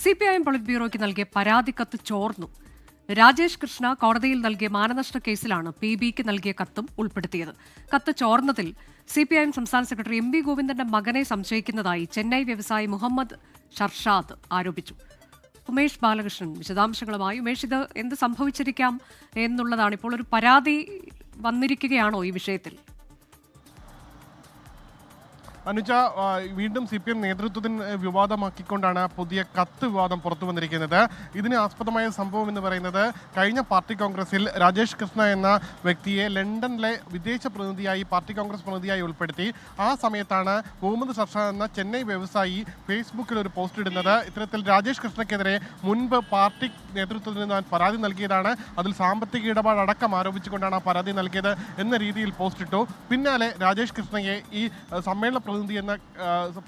CPIM polit ബ്യൂറോയ്ക്ക് നൽകിയ പരാതിക്കത്ത് ചോർന്നു. രാജേഷ് കൃഷ്ണ കോടതിയിൽ നൽകിയ മാനനഷ്ട കേസിലാണ് PBക്ക് നൽകിയ കത്തും ഉൾപ്പെടുത്തിയത്. കത്ത് ചോർന്നതിൽ CPIM സംസ്ഥാന സെക്രട്ടറി MV ഗോവിന്ദന്റെ മകനെ സംശയിക്കുന്നതായി ചെന്നൈ വ്യവസായി മുഹമ്മദ് ഷർഷാദ് ആരോപിച്ചു. ഉമേഷ് ബാലകൃഷ്ണൻ വിശദാംശങ്ങളുമായി. ഉമേഷ്, ഇത് എന്ത് സംഭവിച്ചിരിക്കാം എന്നുള്ളതാണ്. ഇപ്പോൾ ഒരു പരാതി വന്നിരിക്കുകയാണോ ഈ വിഷയത്തിൽ? അനുജ, വീണ്ടും CPM നേതൃത്വത്തിന് വിവാദമാക്കിക്കൊണ്ടാണ് പുതിയ കത്ത് വിവാദം പുറത്തു വന്നിരിക്കുന്നത്. ഇതിന് ആസ്പദമായ സംഭവം എന്ന് പറയുന്നത്, കഴിഞ്ഞ പാർട്ടി കോൺഗ്രസിൽ രാജേഷ് കൃഷ്ണ എന്ന വ്യക്തിയെ ലണ്ടനിലെ വിദേശ പ്രതിനിധിയായി പാർട്ടി കോൺഗ്രസ് പ്രതിനിധിയായി ഉൾപ്പെടുത്തി. ആ സമയത്താണ് മുഹമ്മദ് ഷർഷാദ് എന്ന ചെന്നൈ വ്യവസായി ഫേസ്ബുക്കിൽ ഒരു പോസ്റ്റ് ഇടുന്നത്. ഇത്തരത്തിൽ രാജേഷ് കൃഷ്ണയ്ക്കെതിരെ മുൻപ് പാർട്ടി നേതൃത്വത്തിന് ഞാൻ പരാതി നൽകിയതാണ്, അതിൽ സാമ്പത്തിക ഇടപാടടക്കം ആരോപിച്ചുകൊണ്ടാണ് ആ പരാതി നൽകിയത് എന്ന രീതിയിൽ പോസ്റ്റ് ഇട്ടു. പിന്നാലെ രാജേഷ് കൃഷ്ണയെ ഈ സമ്മേളന പ്രതിനിധി എന്ന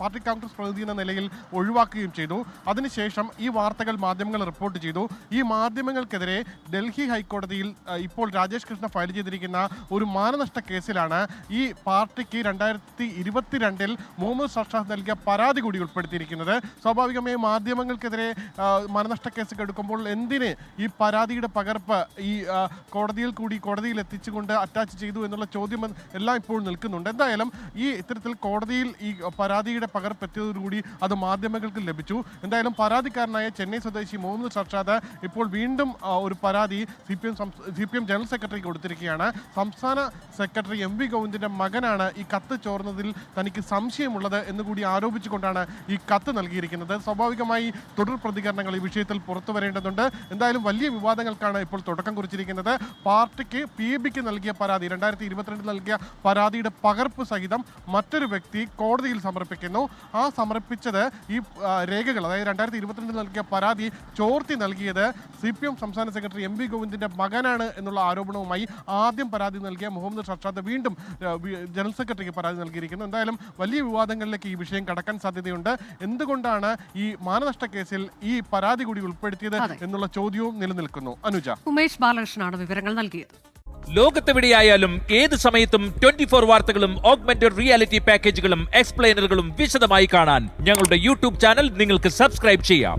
പാർട്ടി കോൺഗ്രസ് പ്രതിനിധി എന്ന നിലയിൽ ഒഴിവാക്കുകയും ചെയ്തു. അതിനുശേഷം ഈ വാർത്തകൾ മാധ്യമങ്ങൾ റിപ്പോർട്ട് ചെയ്തു. ഈ മാധ്യമങ്ങൾക്കെതിരെ ഡൽഹി ഹൈക്കോടതിയിൽ ഇപ്പോൾ രാജേഷ് കൃഷ്ണ ഫയൽ ചെയ്തിരിക്കുന്ന ഒരു മാനനഷ്ട കേസിലാണ് ഈ പാർട്ടിക്ക് 2022 മുഹമ്മദ് ഷർഷാദ് നൽകിയ പരാതി കൂടി ഉൾപ്പെടുത്തിയിരിക്കുന്നത്. സ്വാഭാവികമായും മാധ്യമങ്ങൾക്കെതിരെ മാനനഷ്ട കേസ് എടുക്കുമ്പോൾ എന്തിന് ഈ പരാതിയുടെ പകർപ്പ് ഈ കോടതിയിൽ എത്തിച്ചുകൊണ്ട് അറ്റാച്ച് ചെയ്തു എന്നുള്ള ചോദ്യം എല്ലാം ഇപ്പോൾ നിൽക്കുന്നുണ്ട്. എന്തായാലും ഈ ഇത്തരത്തിൽ കോടതിയിൽ ഈ പരാതിയുടെ പകർപ്പ് എത്തിയതോടുകൂടി അത് മാധ്യമങ്ങൾക്ക് ലഭിച്ചു. എന്തായാലും പരാതിക്കാരനായ ചെന്നൈ സ്വദേശി മുഹമ്മദ് ഷർഷാദ് ഇപ്പോൾ വീണ്ടും ഒരു പരാതി CPM ജനറൽ സെക്രട്ടറിക്ക് കൊടുത്തിരിക്കുകയാണ്. സംസ്ഥാന സെക്രട്ടറി MV ഗോവിന്ദന്റെ മകനാണ് ഈ കത്ത് ചോർന്നതിൽ തനിക്ക് സംശയമുള്ളത് എന്നുകൂടി ആരോപിച്ചുകൊണ്ടാണ് ഈ കത്ത് നൽകിയിരിക്കുന്നത്. സ്വാഭാവികമായി തുടർ പ്രതികരണങ്ങൾ ഈ വിഷയത്തിൽ പുറത്തു വരേണ്ടതുണ്ട്. എന്തായാലും വലിയ വിവാദങ്ങൾക്കാണ് ഇപ്പോൾ തുടക്കം കുറിച്ചിരിക്കുന്നത്. പാർട്ടിക്ക് PBക്ക് നൽകിയ പരാതി, 2022 നൽകിയ പരാതിയുടെ പകർപ്പ് സഹിതം മറ്റൊരു വ്യക്തി കോടതിയിൽ സമർപ്പിക്കുന്നു. ആ സമർപ്പിച്ചത് ഈ രേഖകൾ, അതായത് 2022 നൽകിയ പരാതി ചോർത്തി നൽകിയത് CPM സംസ്ഥാന സെക്രട്ടറി MV ഗോവിന്ദന്റെ മകനാണ് എന്നുള്ള ആരോപണവുമായി ആദ്യം പരാതി നൽകിയ മുഹമ്മദ് ഷർഷാദ് വീണ്ടും ജനറൽ സെക്രട്ടറിക്ക് പരാതി നൽകിയിരിക്കുന്നു. എന്തായാലും വലിയ വിവാദങ്ങളിലേക്ക് ഈ വിഷയം കടക്കാൻ സാധ്യതയുണ്ട്. എന്തുകൊണ്ടാണ് ഈ മാനനഷ്ട കേസിൽ ഈ പരാതി കൂടി ഉൾപ്പെടുത്തിയത് എന്നുള്ള ചോദ്യവും നിലനിൽക്കുന്നു. അനുജ, ഉമേഷ് ബാലകൃഷ്ണനാണ് വിവരങ്ങൾ നൽകിയത്. ലോകത്തെവിടെയായാലും ഏത് സമയത്തും 24 വാർത്തകളും ഓഗ്മെന്റഡ് റിയാലിറ്റി പാക്കേജുകളും എക്സ്പ്ലെയിനറുകളും വിശദമായി കാണാൻ ഞങ്ങളുടെ YouTube ചാനൽ നിങ്ങൾക്ക് സബ്സ്ക്രൈബ് ചെയ്യാം.